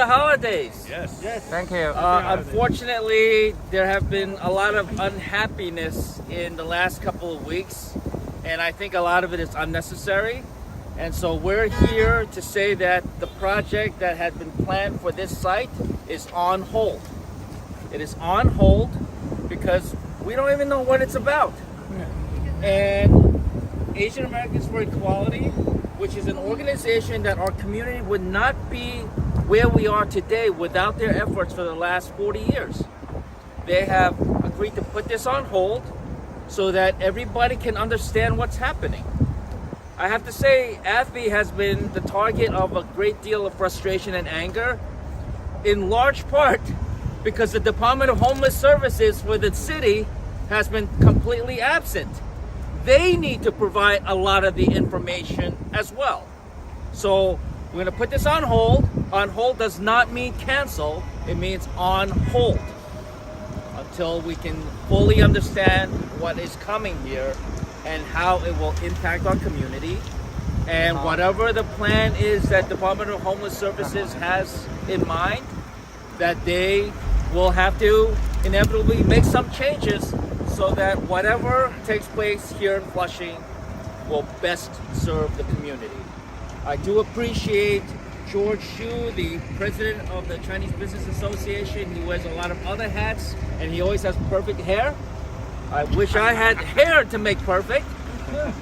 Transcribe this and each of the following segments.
the holidays. Yes. Thank you. Unfortunately, there have been a lot of unhappiness in the last couple of weeks, and I think a lot of it is unnecessary. And so we're here to say that the project that had been planned for this site is on hold. It is on hold because we don't even know what it's about. And Asian Americans for Equality, which is an organization that our community would not be where we are today without their efforts for the last 40 years. They have agreed to put this on hold so that everybody can understand what's happening. I have to say, AFI has been the target of a great deal of frustration and anger, in large part because the Department of Homeless Services for the city has been completely absent. They need to provide a lot of the information as well. So we're going to put this on hold. On hold does not mean cancel. It means on hold until we can fully understand what is coming here and how it will impact our community. And whatever the plan is that Department of Homeless Services has in mind, that they will have to inevitably make some changes so that whatever takes place here in Flushing will best serve the community. I do appreciate George Xu, the president of the Chinese Business Association. He wears a lot of other hats and he always has perfect hair. I wish I had hair to make perfect.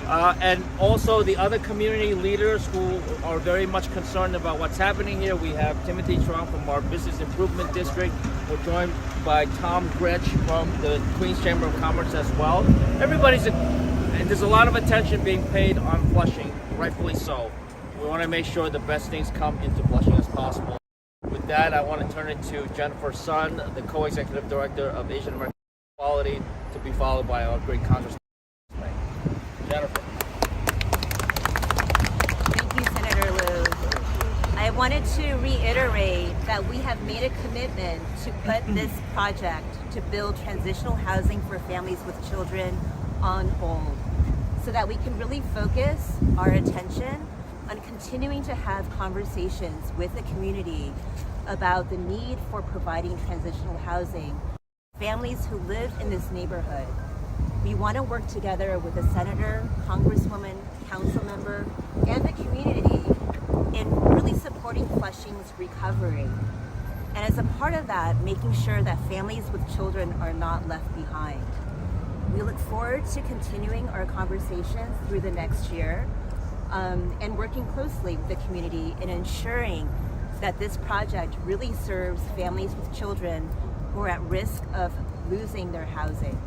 And also the other community leaders who are very much concerned about what's happening here. We have Timothy Trong from our Business Improvement District. We're joined by Tom Gretsch from the Queens Chamber of Commerce as well. And there's a lot of attention being paid on Flushing, rightfully so. We want to make sure the best things come into Flushing as possible. With that, I want to turn it to Jennifer Sun, the co-executive director of Asian American Equality, to be followed by our great Congressman. Jennifer. Thank you, Senator Liu. I wanted to reiterate that we have made a commitment to put this project to build transitional housing for families with children on hold so that we can really focus our attention on continuing to have conversations with the community about the need for providing transitional housing for families who live in this neighborhood. We want to work together with the senator, congresswoman, council member, and the community in really supporting Flushing's recovery. And as a part of that, making sure that families with children are not left behind. We look forward to continuing our conversations through the next year and working closely with the community in ensuring that this project really serves families with children who are at risk of losing their housing.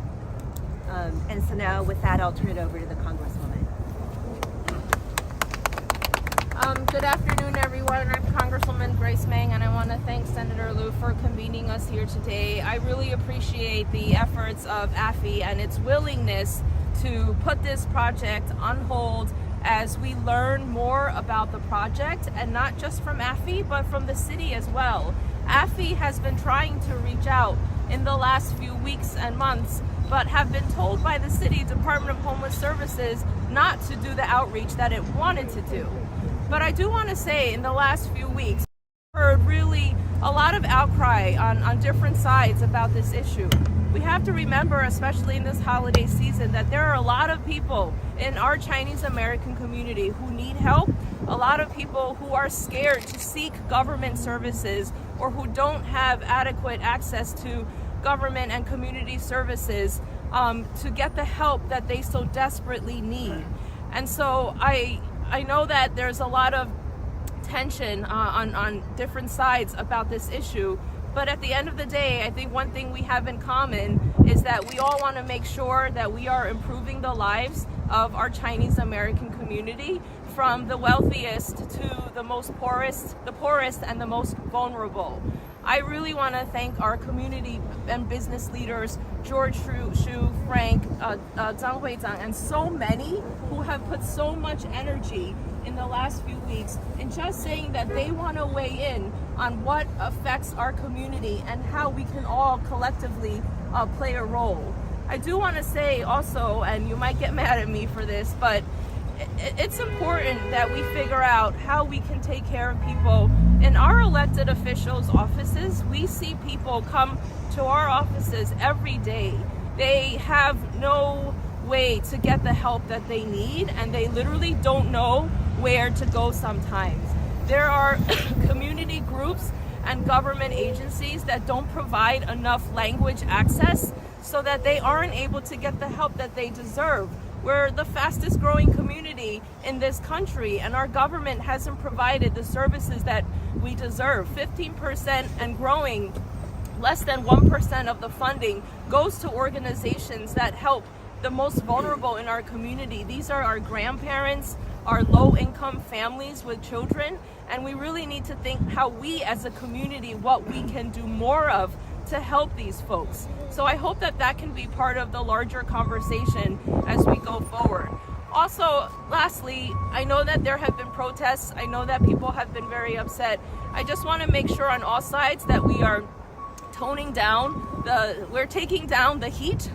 And so now with that, I'll turn it over to the Congresswoman. Good afternoon, everyone. I'm Congresswoman Grace Meng, and I want to thank Senator Liu for convening us here today. I really appreciate the efforts of AFI and its willingness to put this project on hold as we learn more about the project, and not just from AFI, but from the city as well. AFI has been trying to reach out in the last few weeks and months, but have been told by the city Department of Homeless Services not to do the outreach that it wanted to do. But I do want to say, in the last few weeks, I've heard really a lot of outcry on different sides about this issue. We have to remember, especially in this holiday season, that there are a lot of people in our Chinese American community who need help, a lot of people who are scared to seek government services or who don't have adequate access to government and community services to get the help that they so desperately need. And so I know that there's a lot of tension on different sides about this issue, but at the end of the day, I think one thing we have in common is that we all want to make sure that we are improving the lives of our Chinese American community, from the wealthiest to the poorest and the most vulnerable. I really want to thank our community and business leaders, George Xu, Frank, Zhang Huizang, and so many who have put so much energy in the last few weeks in just saying that they want to weigh in on what affects our community and how we can all collectively play a role. I do want to say also, and you might get mad at me for this, but it's important that we figure out how we can take care of people In our elected officials' offices, we see people come to our offices every day. They have no way to get the help that they need, and they literally don't know where to go sometimes. There are community groups and government agencies that don't provide enough language access so that they aren't able to get the help that they deserve. We're the fastest growing community in this country, and our government hasn't provided the services that we deserve. 15% and growing, less than 1% of the funding goes to organizations that help the most vulnerable in our community. These are our grandparents, our low-income families with children, and we really need to think how we as a community, what we can do more of to help these folks. So I hope that that can be part of the larger conversation as we go forward. Also, lastly, I know that there have been protests. I know that people have been very upset. I just want to make sure on all sides that we are toning down we're taking down the heat.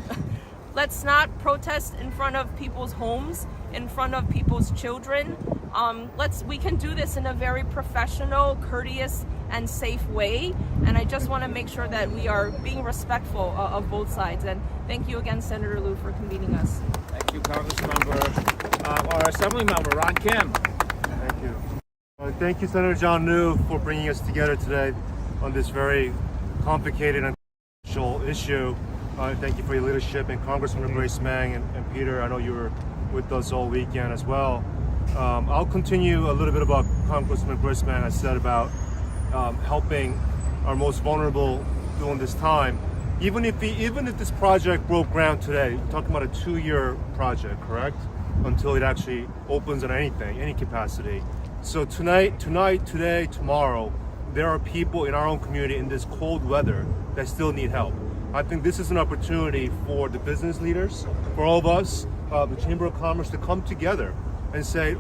Let's not protest in front of people's homes, in front of people's children. We can do this in a very professional, courteous, and safe way. And I just want to make sure that we are being respectful of both sides. And thank you again, Senator Liu, for convening us. Thank you, Congressmember. Our Assembly Member, Ron Kim. Thank you. Thank you, Senator John Liu, for bringing us together today on this very complicated and controversial issue. Thank you for your leadership, and Congresswoman Grace Meng and Peter, I know you were with us all weekend as well. I'll continue a little bit about Congresswoman Grace Meng. I said about helping our most vulnerable during this time. Even if this project broke ground today, we're talking about a 2-year project, correct? Until it actually opens in any capacity. So tonight, today, tomorrow, there are people in our own community in this cold weather that still need help. I think this is an opportunity for the business leaders, for all of us, the Chamber of Commerce, to come together and say,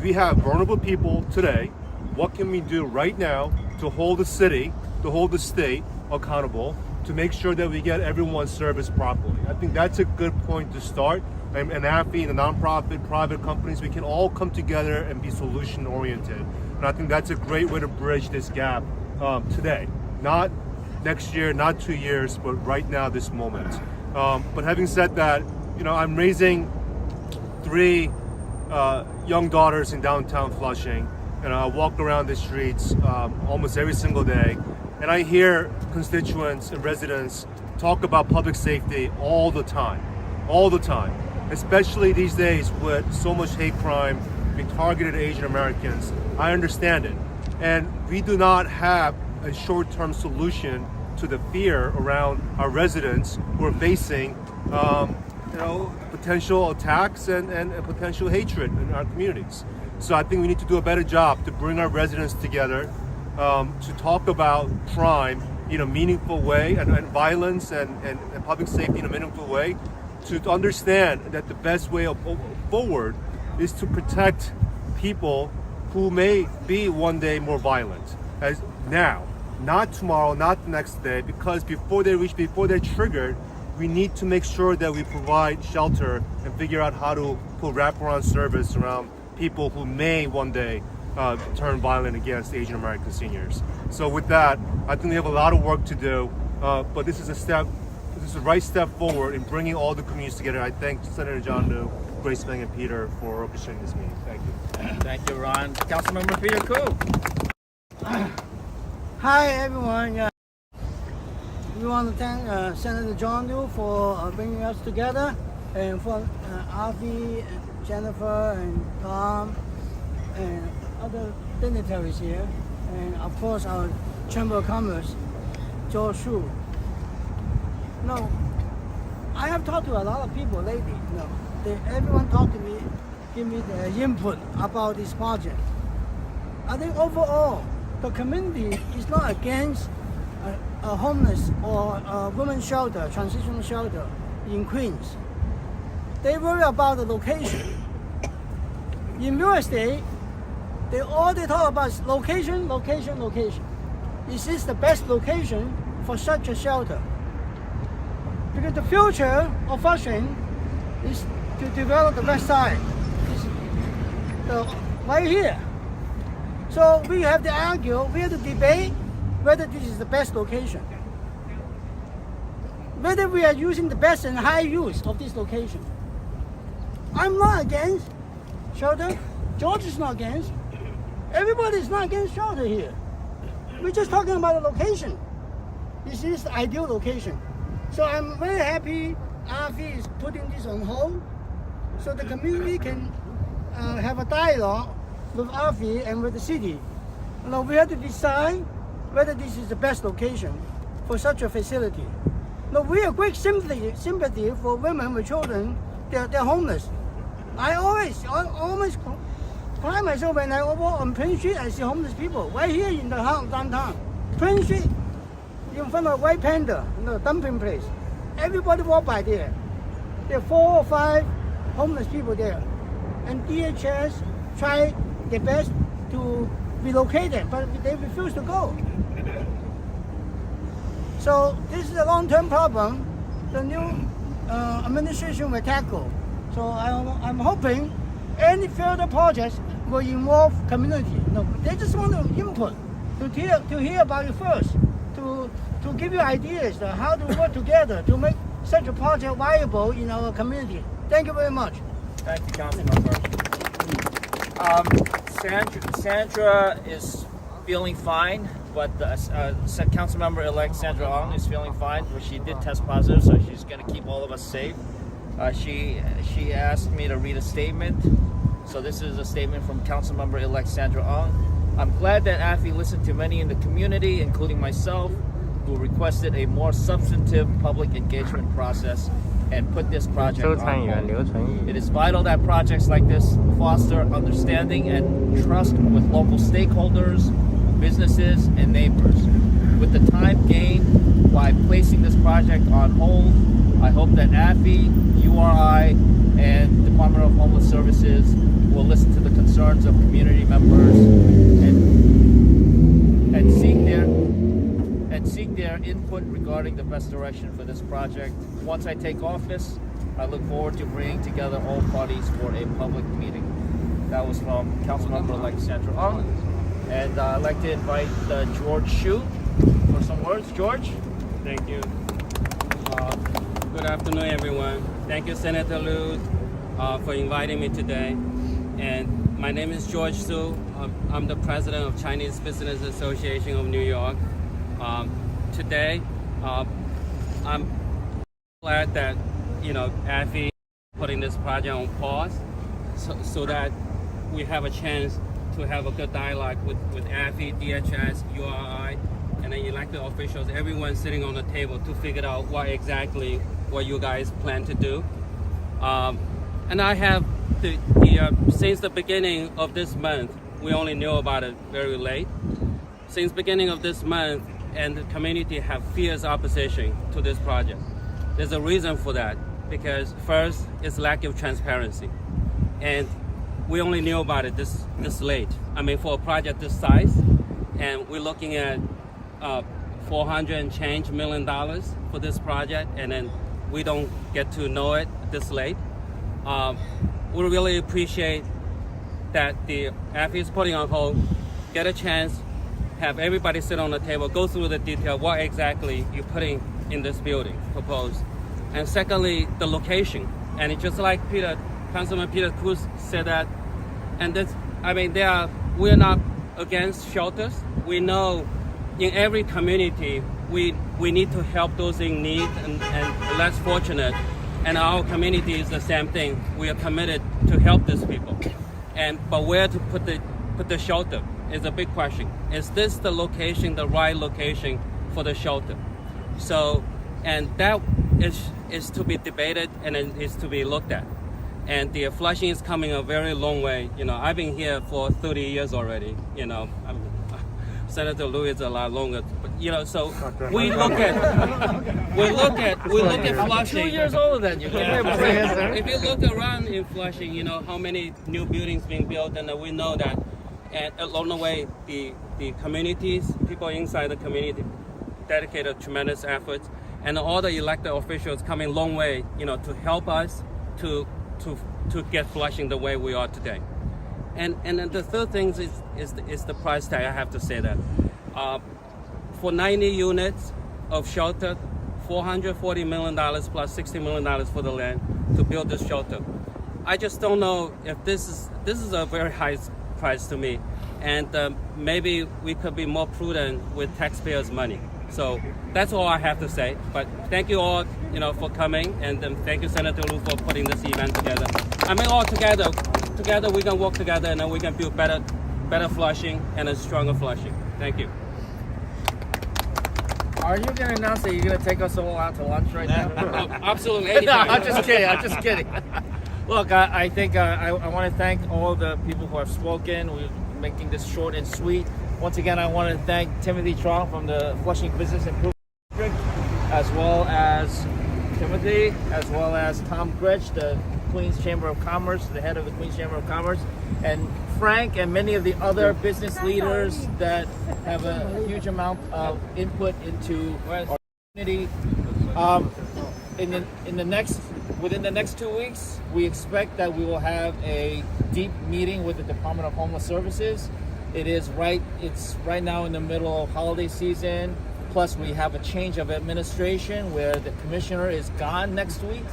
we have vulnerable people today. What can we do right now to hold the city, to hold the state accountable, to make sure that we get everyone's service properly? I think that's a good point to start. And AFI and the nonprofit, private companies, we can all come together and be solution oriented. And I think that's a great way to bridge this gap today. Not next year, not 2 years, but right now, this moment. But having said that, I'm raising 3 young daughters in downtown Flushing, and I walk around the streets almost every single day, and I hear constituents and residents talk about public safety all the time, especially these days with so much hate crime being targeted at Asian Americans. I understand it, and we do not have a short-term solution to the fear around our residents who are facing potential attacks and potential hatred in our communities. So I think we need to do a better job to bring our residents together to talk about crime in a meaningful way and violence and public safety in a meaningful way, to understand that the best way forward is to protect people who may be one day more violent, as now, not tomorrow, not the next day, because before they're triggered, we need to make sure that we provide shelter and figure out how to put wraparound service around people who may one day turn violent against Asian American seniors. So with that, I think we have a lot of work to do, but this is the right step forward in bringing all the communities together. I thank Senator John Liu, Grace Meng, and Peter for orchestrating this meeting. Thank you. Thank you, Ron. Councilmember Peter Koo. Hi everyone. We want to thank Senator John Liu for bringing us together, and for Avi, and Jennifer, and Tom, and other dignitaries here, and of course our Chamber of Commerce, Joe Shu. I have talked to a lot of people lately. Everyone talked to me, give me their input about this project. I think overall, the community is not against a homeless or a women's shelter, transitional shelter in Queens. They worry about the location. In real estate, all they talk about is location, location, location. Is this the best location for such a shelter? Because the future of Flushing is to develop the west side. It's right here. So we have to argue, we have to debate whether this is the best location. Whether we are using the best and high use of this location. I'm not against shelter. George is not against. Everybody is not against shelter here. We're just talking about the location. This is the ideal location. So I'm very happy RV is putting this on hold so the community can have a dialogue with RV and with the city. Now we have to decide whether this is the best location for such a facility. Now we have great sympathy for women with children. They're homeless. I always cry myself when I walk on Prince Street. I see homeless people right here in the downtown. Prince Street, in front of White Panda, dumping place. Everybody walk by there. There are 4 or 5 homeless people there, and DHS try their best to relocate them, but they refuse to go. So this is a long-term problem the new administration will tackle. So I'm hoping any further projects will involve community. No, they just want to input, to hear about it first, to give you ideas on how to work together to make such a project viable in our community. Thank you very much. Thank you, Councilmember. Sandra is feeling fine, but Councilmember-elect Sandra Ong is feeling fine, but she did test positive, so she's going to keep all of us safe. She asked me to read a statement, so this is a statement from Councilmember-elect Sandra Ong. I'm glad that AFI listened to many in the community, including myself, who requested a more substantive public engagement process and put this project on hold. It is vital that projects like this foster understanding and trust with local stakeholders, businesses, and neighbors. With the time gained by placing this project on hold, I hope that AFI, URI, and Department of Homeless Services will listen to the concerns of community members and seek their input regarding the best direction for this project. Once I take office, I look forward to bringing together all parties for a public meeting. That was from Councilmember-elect Sandra Ong. And I'd like to invite George Hsu for some words. George? Thank you. Good afternoon, everyone. Thank you, Senator Liu, for inviting me today. And my name is George Hsu. I'm the president of Chinese Business Association of New York. Today, I'm glad that AFI putting this project on pause, so that we have a chance to have a good dialogue with AFI, DHS, URI, and then elected officials, everyone sitting on the table to figure out what you guys plan to do. And I have since the beginning of this month, we only knew about it very late. Since beginning of this month, and the community have fierce opposition to this project. There's a reason for that, because first, it's lack of transparency. And we only knew about it this late. I mean, for a project this size, and we're looking at $400 and change million for this project, and then we don't get to know it this late. We really appreciate that the AFI is putting on hold, get a chance, have everybody sit on the table, go through the detail, what exactly you're putting in this building proposed. And secondly, the location. And it's just like Councilman Peter Cruz said that, and we're not against shelters. We know in every community, we need to help those in need and less fortunate. And our community is the same thing. We are committed to help these people. But where to put the shelter is a big question. Is this the right location for the shelter? So, and that is to be debated and it is to be looked at. And the Flushing is coming a very long way. I've been here for 30 years already. Senator Liu is a lot longer. But, so we look at Flushing. 2 years older than you. Yeah. If you look around in Flushing, how many new buildings being built, and we know that. And along the way, the communities, people inside the community, dedicated tremendous efforts, and all the elected officials coming a long way, to help us to get Flushing the way we are today. And then the third thing is the price tag. I have to say that for 90 units of shelter, $440 million plus $60 million for the land to build this shelter. I just don't know if this is a very high price to me, and maybe we could be more prudent with taxpayers' money. So that's all I have to say. But thank you all, for coming, and thank you, Senator Liu, for putting this event together. I mean, all together we can work together, and then we can build better Flushing and a stronger Flushing. Thank you. Are you going to announce that you're going to take us all out to lunch right now? Absolutely. No, I'm just kidding. Look, I think I want to thank all the people who have spoken. We're making this short and sweet. Once again, I want to thank Timothy Trong from the Flushing Business Improvement District, as well as Timothy, as well as Tom Gretsch, the Queens Chamber of Commerce, the head of the Queens Chamber of Commerce, and Frank and many of the other business leaders that have a huge amount of input into our community. Within the next 2 weeks, we expect that we will have a deep meeting with the Department of Homeless Services. It's right now in the middle of holiday season. Plus, we have a change of administration where the commissioner is gone next week.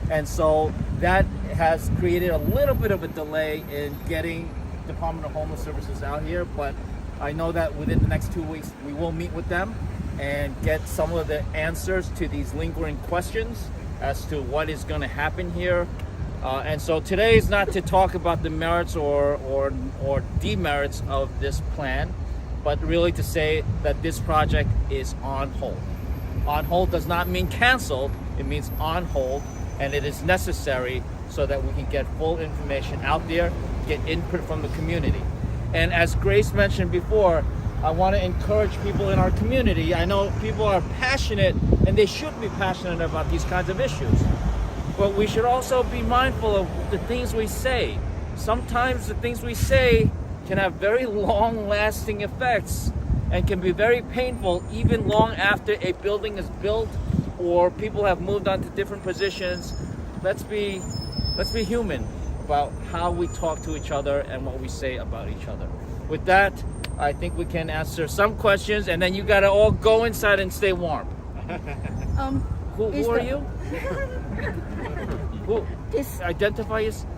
And so that has created a little bit of a delay in getting Department of Homeless Services out here. But I know that within the next 2 weeks, we will meet with them and get some of the answers to these lingering questions as to what is going to happen here. And so today is not to talk about the merits or demerits of this plan, but really to say that this project is on hold. On hold does not mean canceled, it means on hold, and it is necessary so that we can get full information out there, get input from the community. And as Grace mentioned before, I want to encourage people in our community. I know people are passionate, and they should be passionate about these kinds of issues. But we should also be mindful of the things we say. Sometimes the things we say can have very long-lasting effects and can be very painful even long after a building is built or people have moved on to different positions. Let's be human about how we talk to each other and what we say about each other. With that, I think we can answer some questions, and then you gotta all go inside and stay warm. Who are you? Who? Identify yourself.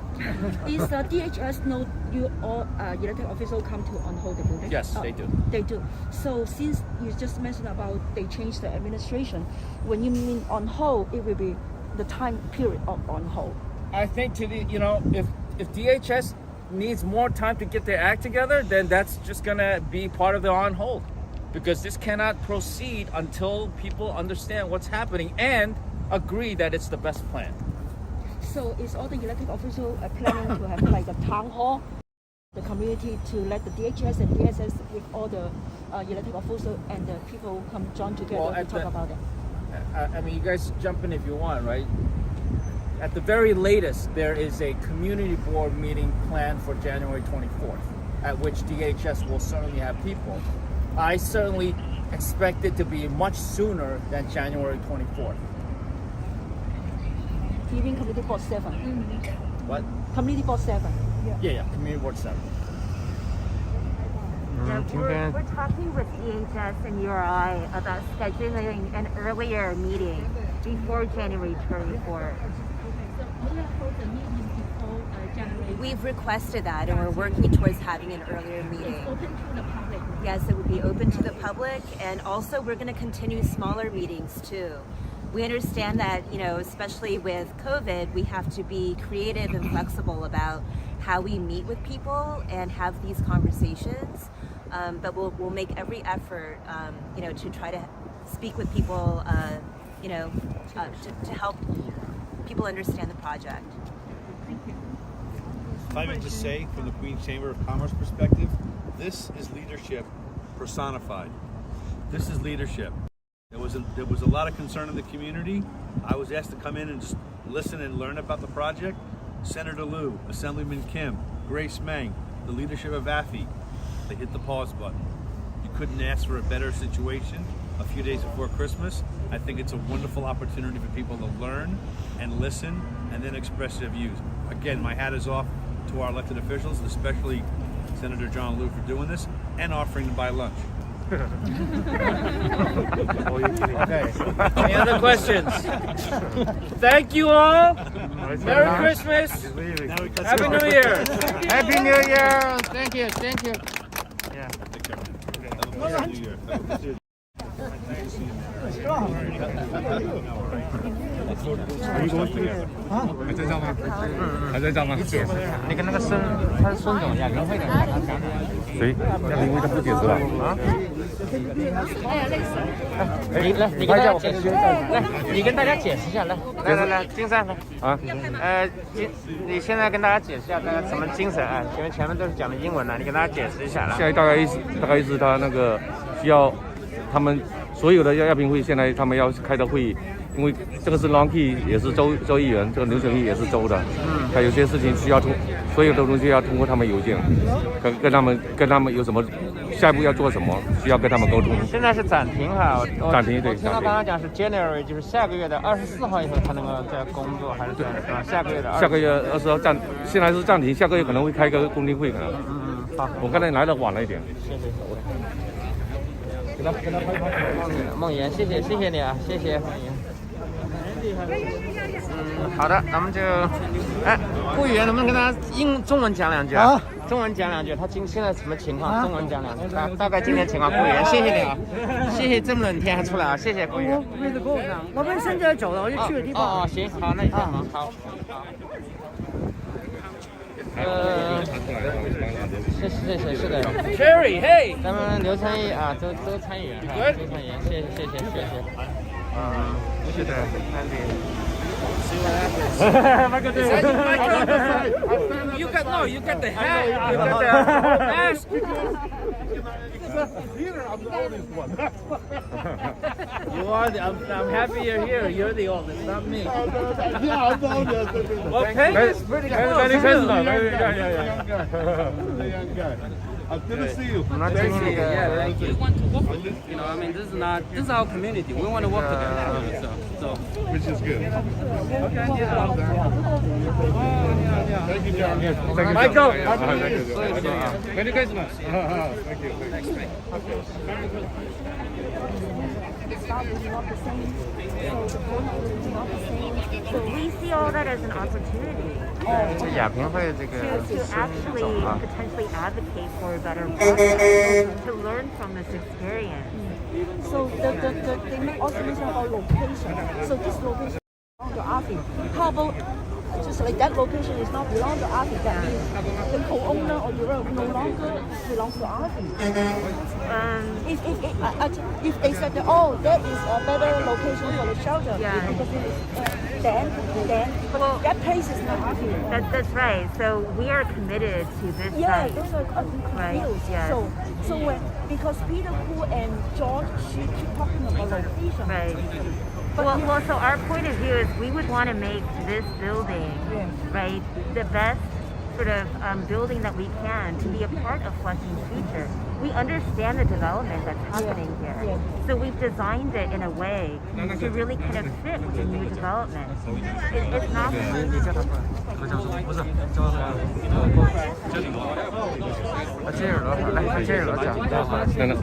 Is the DHS know you all elected officials come to on hold the building? Yes, they do. They do. So since you just mentioned about they changed the administration, when you mean on hold, it will be the time period of on hold. I think if DHS needs more time to get their act together, then that's just gonna be part of the on hold, because this cannot proceed until people understand what's happening and agree that it's the best plan. So is all the elected officials planning to have like a town hall, the community to let the DHS and DSS with all the elected officials and the people come join together to talk about it? I mean, you guys jump in if you want, right? At the very latest, there is a community board meeting planned for January 24th, at which DHS will certainly have people. I certainly expect it to be much sooner than January 24th. You mean Community Board 7? What? Community Board 7. Yeah, Community Board 7. Yeah, we're talking with DHS and URI about scheduling an earlier meeting before January 24th. We've requested that, and we're working towards having an earlier meeting. Open to the public. Yes, it would be open to the public, and also we're going to continue smaller meetings too. We understand that, especially with COVID, we have to be creative and flexible about how we meet with people and have these conversations. But we'll make every effort, to try to speak with people, to help people understand the project. If I may just say, from the Queens Chamber of Commerce perspective, this is leadership personified. This is leadership. There was a lot of concern in the community. I was asked to come in and just listen and learn about the project. Senator Liu, Assemblyman Kim, Grace Meng, the leadership of AFI, they hit the pause button. You couldn't ask for a better situation a few days before Christmas. I think it's a wonderful opportunity for people to learn and listen and then express their views. Again, my hat is off to our elected officials, especially Senator John Liu, for doing this and offering to buy lunch. Okay. Any other questions? Thank you all. Merry Christmas. Happy New Year. Happy New Year. Thank you. Thank you. Yeah. Take care. Have a good New Year. Are you going to? 还在上吗？还在上吗？你解释一下，你跟那个他是孙总亚平会的，他讲的。谁？亚平会他不解释了啊？你跟大家解释，来，你跟大家解释一下，来，金山来啊，你现在跟大家解释一下那个什么精神啊？前面都是讲的英文了，你跟大家解释一下来。现在大概意思他那个需要他们所有的亚平会现在他们要开的会议。因为这个是 Long Key 也是州议员，这个刘醇逸也是州的，他有些事情需要所有的东西要通过他们邮件，跟他们有什么下一步要做什么，需要跟他们沟通。现在是暂停哈，暂停对。我听到刚刚讲是 January， 就是下个月的24号以后才能够再工作，还是对是吧？下个月20号现在是暂停，下个月可能会开个公听会可能。好，我刚才来的晚了一点。谢谢。梦妍，谢谢你啊，谢谢梦妍。好的，咱们就，顾议员能不能跟大家中文讲两句啊？中文讲两句，他现在什么情况？中文讲两句，大概今天情况。顾议员，谢谢你啊，谢谢这么冷天还出来啊，谢谢顾议员。我们现在走了，我就去个地方。哦，行，好，那你先忙，好。是的。Cherry, hey. 咱们刘参议啊，周参议员是吧？周参议员，谢谢。是的 See what happens. You got the hat. You got the mask. You are. I'm happy you're here. You're the oldest, not me. Yeah, I'm the oldest. Well, Peggy's pretty cool. Very young guy. Good to see you. Thank you. We want to work with you. You know, I mean, this is our community. We want to work together. So. Which is good. Okay. Yeah. Thank you, John. Thank you, Michael. Merry Christmas. Thank you. So we see all that as an opportunity. 这亚平会这个 to actually potentially advocate for a better process, to learn from this experience. So they make also mention about location. So this location belongs to AFI. How about just like that location is not belong to AFI, that means the co-owner or the no longer belongs to AFI. If they said that, oh, that is a better location for the shelter, because it is, then but that place is not AFI. That's right. So we are committed to this Yeah, site. those are confused. Right, yes. So when because Peter Hu and George she keep talking about location. Right. Well, so our point of view is we would want to make this building, right, the best sort of building that we can to be a part of Flushing's future. We understand the development that's happening here. So we've designed it in a way to really kind of fit with the new development. It's not... 接着罗讲，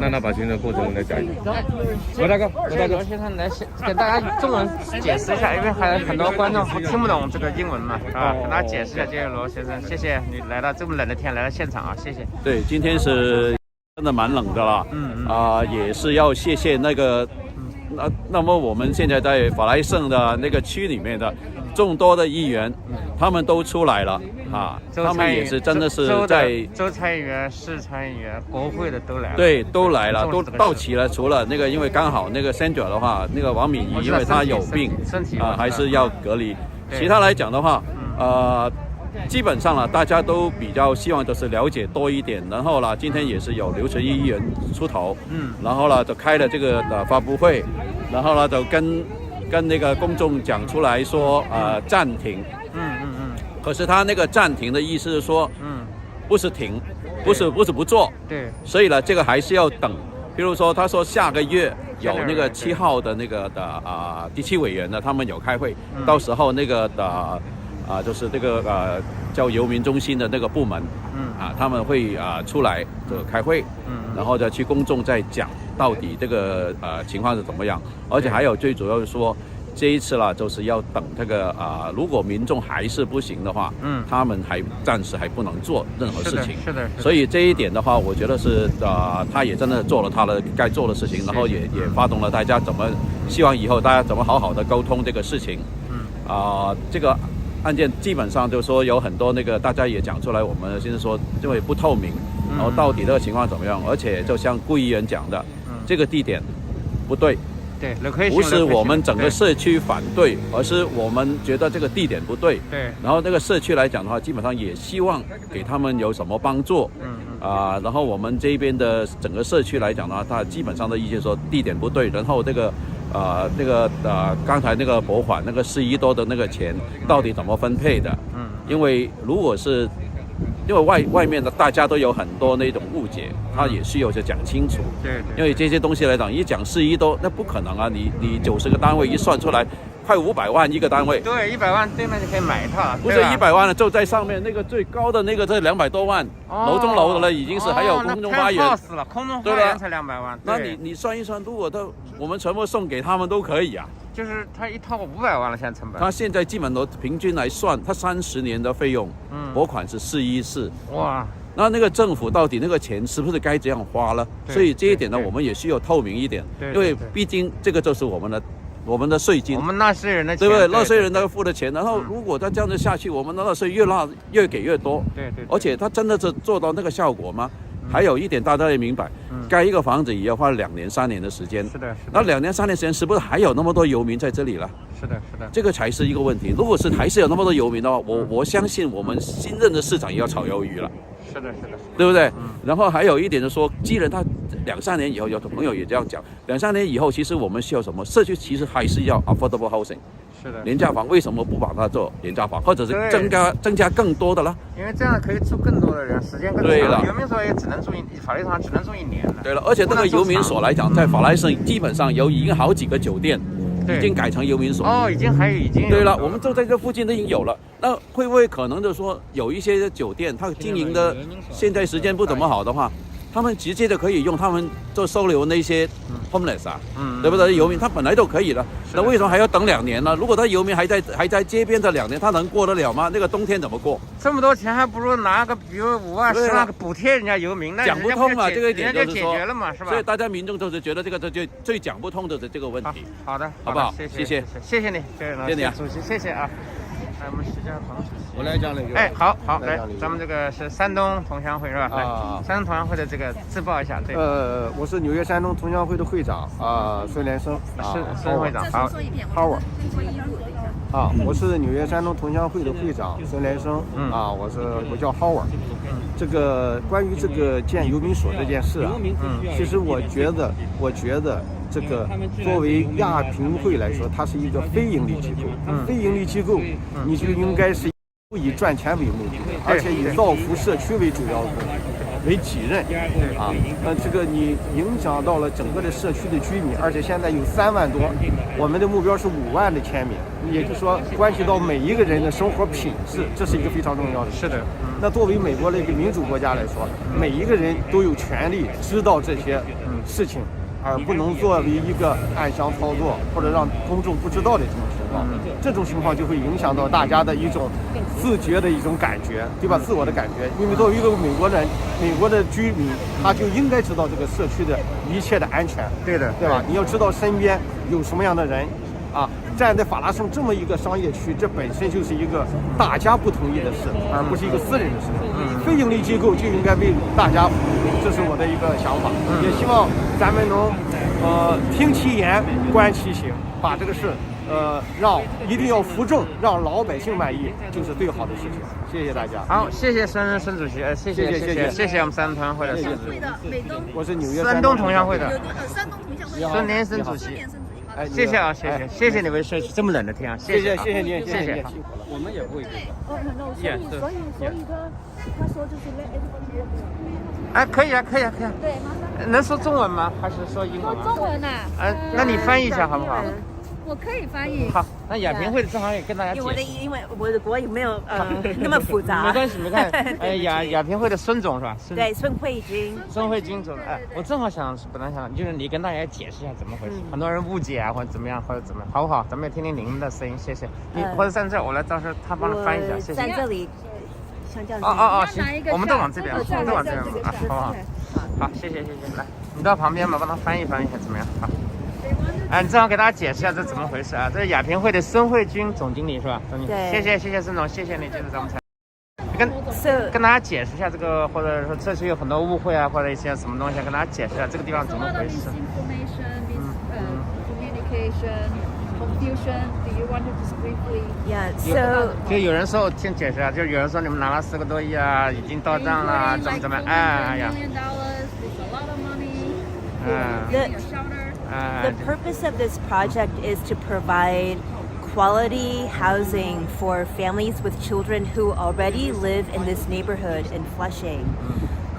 让他把现在过程来讲一讲。罗先生来给大家中文解释一下，因为还有很多观众听不懂这个英文嘛，啊，跟大家解释一下。接着罗先生，谢谢你来到这么冷的天来到现场啊，谢谢。对，今天是真的蛮冷的啦，也是要谢谢那个，那么我们现在在法莱盛的那个区里面的众多的议员，他们都出来了啊，他们也是真的是在州参议员、市参议员、国会的都来了，对，都来了，都到齐了。除了那个，因为刚好那个 Sandra 的话，那个王敏仪，因为她有病还是要隔离。其他来讲的话，基本上了，大家都比较希望就是了解多一点，然后啦，今天也是有刘醇逸议员出头，然后啦就开了这个发布会，然后呢就跟那个公众讲出来说暂停，可是他那个暂停的意思是说，不是停，不是不做，对，所以呢这个还是要等，比如说他说下个月有那个7号的那个第7委员呢，他们有开会，到时候那个就是这个叫游民中心的那个部门，他们会出来开会，然后再去公众再讲到底这个情况是怎么样，而且还有最主要是说。这一次啦，就是要等这个如果民众还是不行的话，他们暂时还不能做任何事情。是的。所以这一点的话，我觉得是他也真的做了他的该做的事情，然后也发动了大家希望以后大家怎么好好的沟通这个事情。这个案件基本上就是说有很多大家也讲出来，我们现在说因为不透明，然后到底这个情况怎么样，而且就像顾议员讲的，这个地点不对。对，不是我们整个社区反对，而是我们觉得这个地点不对。对。然后这个社区来讲的话，基本上也希望给他们有什么帮助。然后我们这边的整个社区来讲的话，他基本上的意见说地点不对，然后刚才那个拨款那个4亿多的那个钱到底怎么分配的？因为如果是。因为外面的大家都有很多那种误解，他也需要去讲清楚。对。因为这些东西来讲，一讲4亿多，那不可能啊！你90个单位一算出来，快500万一个单位。对，100万对面就可以买一套。不是100万了，就在上面那个最高的那个这200多万，楼中楼的了已经是，还有空中花园。了，空中花园才200万。那你算一算，如果我们全部送给他们都可以啊。就是他一套500万了，现在成本。他现在基本都平均来算，他30年的费用，拨款是414。哇，那个政府到底那个钱是不是该这样花了？所以这一点呢，我们也需要透明一点，因为毕竟这个就是我们的税金，我们纳税人的钱，对不对？纳税人都付的钱，然后如果他这样子下去，我们的纳税越给越多。对。而且他真的是做到那个效果吗？还有一点大家也明白，盖一个房子也要花2年3年的时间。是的。那2年3年时间是不是还有那么多游民在这里了？是的。这个才是一个问题。如果是还是有那么多游民的话，我相信我们新任的市长也要炒鱿鱼了。是的。对不对？然后还有一点就是说，既然他2、3年以后，有的朋友也这样讲，2、3年以后，其实我们需要什么？社区其实还是要 affordable housing。是的。廉价房为什么不把它做廉价房，或者是增加更多的了？因为这样可以住更多的人，时间更长。对了，游民所也只能住法律上只能住1年了。对了，而且这个游民所来讲，在法莱盛基本上已经好几个酒店已经改成游民所。已经有。对了，我们就在这附近都已经有了。那会不会可能就是说有一些酒店，它经营的现在时间不怎么好的话？他们直接的可以用他们做收留那些 homeless 对不对？游民他本来都可以了，那为什么还要等2年呢？如果他游民还在街边这2年，他能过得了吗？那个冬天怎么过？这么多钱还不如拿个比如5万10万补贴人家游民，那讲不通啊，这个一点就是说，解决了嘛，是吧？所以大家民众就是觉得这个最讲不通的这个问题。好的，好不好？谢谢你，谢谢你啊，主席，谢谢啊。我们徐家鹏主席，我来讲两句。好，来，咱们这个是山东同乡会是吧？来，山东同乡会的这个自报一下。对，我是纽约山东同乡会的会长孙连生孙会长。好，Howard。我是纽约山东同乡会的会长孙连生。我叫 Howard。这个关于这个建游民所这件事其实我觉得这个作为亚平会来说，它是一个非营利机构。非营利机构，你就应该是不以赚钱为目的，而且以造福社区为主要为己任这个你影响到了整个的社区的居民，而且现在有3万多，我们的目标是5万的签名，也就是说关系到每一个人的生活品质，这是一个非常重要的事。是的。那作为美国的一个民主国家来说，每一个人都有权利知道这些事情，而不能作为一个暗箱操作或者让公众不知道的这种情况。这种情况就会影响到大家的一种自觉的一种感觉，对吧？自我的感觉。因为作为一个美国人，美国的居民，他就应该知道这个社区的一切的安全。对的，对吧？你要知道身边有什么样的人站在法拉盛这么一个商业区，这本身就是一个大家不同意的事，而不是一个私人的事。非营利机构就应该为大家服务，这是我的一个想法。也希望咱们能听其言，观其行，把这个事一定要服众，让老百姓满意，就是最好的事情。谢谢大家。好，谢谢孙主席，谢谢我们山东同乡会的孙主席。我是纽约山东同乡会的山东同乡会孙连生主席。谢谢啊，谢谢你们社区这么冷的天啊，谢谢您，谢谢。我们也不会所以他说就是可以啊。对，能说中文吗？还是说英文？说中文那你翻译一下好不好？我可以翻译。好，那亚平会正好也跟大家解释。因为我的国语没有那么复杂。没关系，没关系。亚平会的孙总是吧？对，孙慧君。孙慧君总，我正好本来想就是你跟大家解释一下怎么回事，很多人误解啊，或者怎么样，或者怎么样，好不好？咱们也听听您的声音，谢谢。你或者站这，我来到时候他帮他翻译一下，谢谢。站这里。行，我们都往这边，我们都往这边啊，好不好？好，谢谢，来，你到旁边吧，帮他翻译一下，怎么样？好。你正好给大家解释一下这怎么回事啊？这是亚平会的孙慧君总经理是吧？总经理，谢谢孙总，谢谢你接受咱们采访。跟大家解释一下这个，或者说这是有很多误会啊，或者一些什么东西，跟大家解释一下这个地方怎么回事。Confusion. Do you want to just briefly? Yeah. So 就有人说，先解释啊，就有人说你们拿了4个多亿啊，已经到账了，怎么？哎呀。The purpose of this project is to provide quality housing for families with children who already live in this neighborhood in Flushing,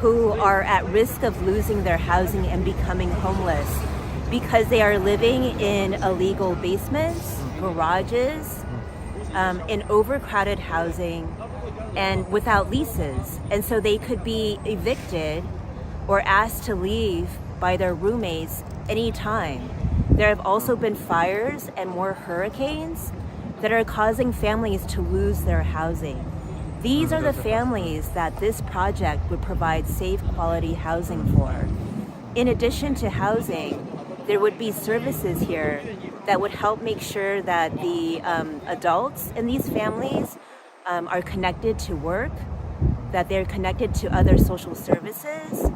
who are at risk of losing their housing and becoming homeless because they are living in illegal basements, garages, in overcrowded housing, and without leases. And so they could be evicted or asked to leave by their roommates anytime. There have also been fires and more hurricanes that are causing families to lose their housing. These are the families that this project would provide safe, quality housing for. In addition to housing, there would be services here that would help make sure that the adults in these families are connected to work, that they're connected to other social services,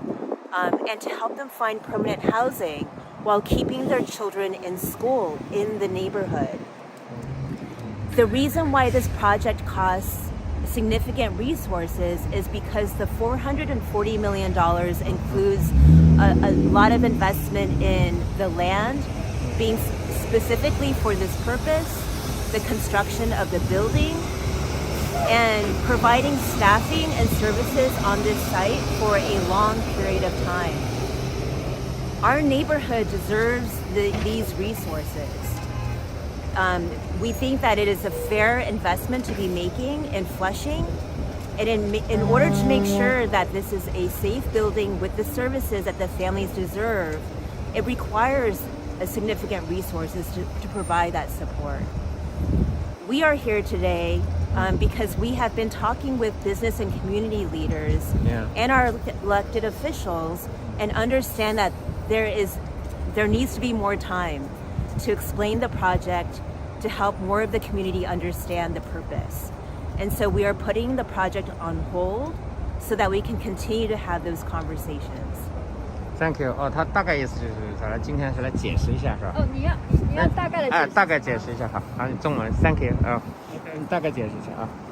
and to help them find permanent housing while keeping their children in school in the neighborhood. The reason why this project costs significant resources is because the $440 million includes a lot of investment in the land being specifically for this purpose, the construction of the building, and providing staffing and services on this site for a long period of time. Our neighborhood deserves these resources. We think that it is a fair investment to be making in Flushing, and in order to make sure that this is a safe building with the services that the families deserve, it requires significant resources to provide that support. We are here today because we have been talking with business and community leaders and our elected officials and understand that there needs to be more time to explain the project, to help more of the community understand the purpose. And so we are putting the project on hold so that we can continue to have those conversations. Thank you. 他大概意思就是今天是来解释一下是吧？你要大概的解释。大概解释一下好，中文 Thank you 你大概解释一下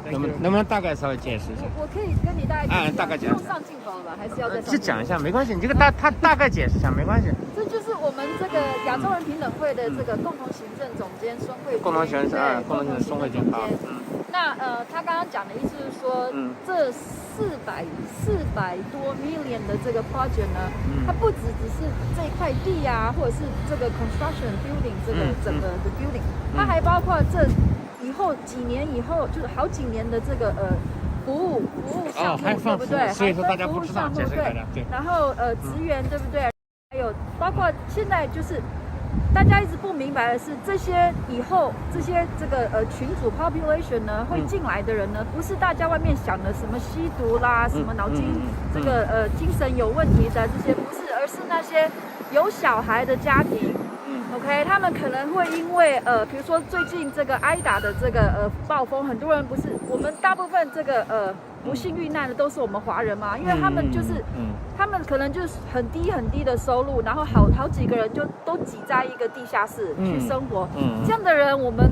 能不能大概稍微解释一下？我可以跟你大概大概解释。不用上镜头了吧？还是要再上？就讲一下没关系，你这个他大概解释一下没关系。这就是我们这个亚洲人平等会的这个共同行政总监孙慧君。共同行政孙慧君好。那他刚刚讲的意思是说，这400多 million 的这个 project 呢，它不只是这一块地啊，或者是这个 construction building 这个整个的 building， 它还包括这以后几年以后，就是好几年的这个服务项目，对不对？所以说大家不知道，解释给大家。对。然后职员对不对？还有包括现在就是大家一直不明白的是，这些以后这些这个群组 population 呢会进来的人呢，不是大家外面想的什么吸毒啦，什么脑筋这个精神有问题的这些不是，而是那些有小孩的家庭。OK， 他们可能会因为比如说最近这个挨打的这个暴风，很多人不是我们大部分这个不幸遇难的都是我们华人嘛，因为他们就是他们可能就是很低的收入，然后好几个人就都挤在一个地下室去生活，这样的人我们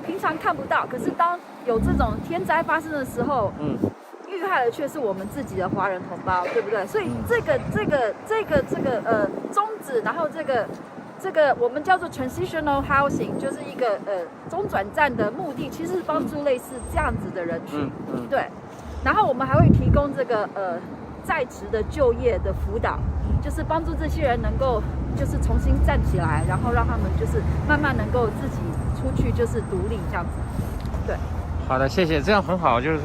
平常看不到，可是当有这种天灾发生的时候，遇害的却是我们自己的华人同胞，对不对？所以这个宗旨，然后这个我们叫做 transitional housing， 就是一个中转站的目的，其实是帮助类似这样子的人群，对。然后我们还会提供这个在职的就业的辅导，就是帮助这些人能够就是重新站起来，然后让他们就是慢慢能够自己出去就是独立这样子。对。好的，谢谢，这样很好，就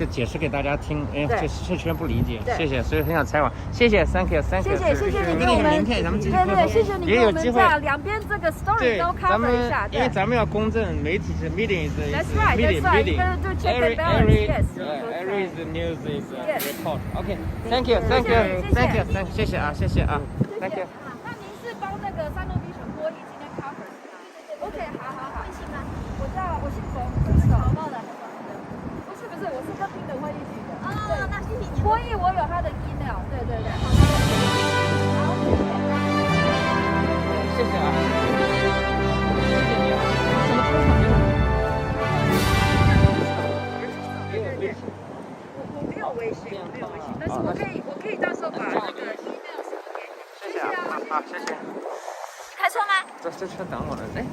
解释给大家听，这社区人不理解，谢谢，所以很想采访，谢谢 ，thank you， 谢谢你给我们名片，咱们继续沟通，对，谢谢你给我们这样两边这个 story 都 cover 一下，因为咱们要公正，媒体是 meeting 是 That's right, that's right. You better do check and balance. Yes. Every news is report. Okay. Thank you, thank you, thank you, 谢谢啊，谢谢啊 ，thank you。那您是帮那个山东地选播艺今天 cover 是吗 ？OK， 好。贵姓吗？我姓冯，宝宝的。不是，我是跟平等会一起的。哦，那谢谢你。播艺我有他的 email， 对。好，谢谢啊。谢谢你啊。什么车厂的？我没有微信，但是我可以到时候把那个 email 什么给你。谢谢啊，好，谢谢。开车吗？这车等会儿，哎。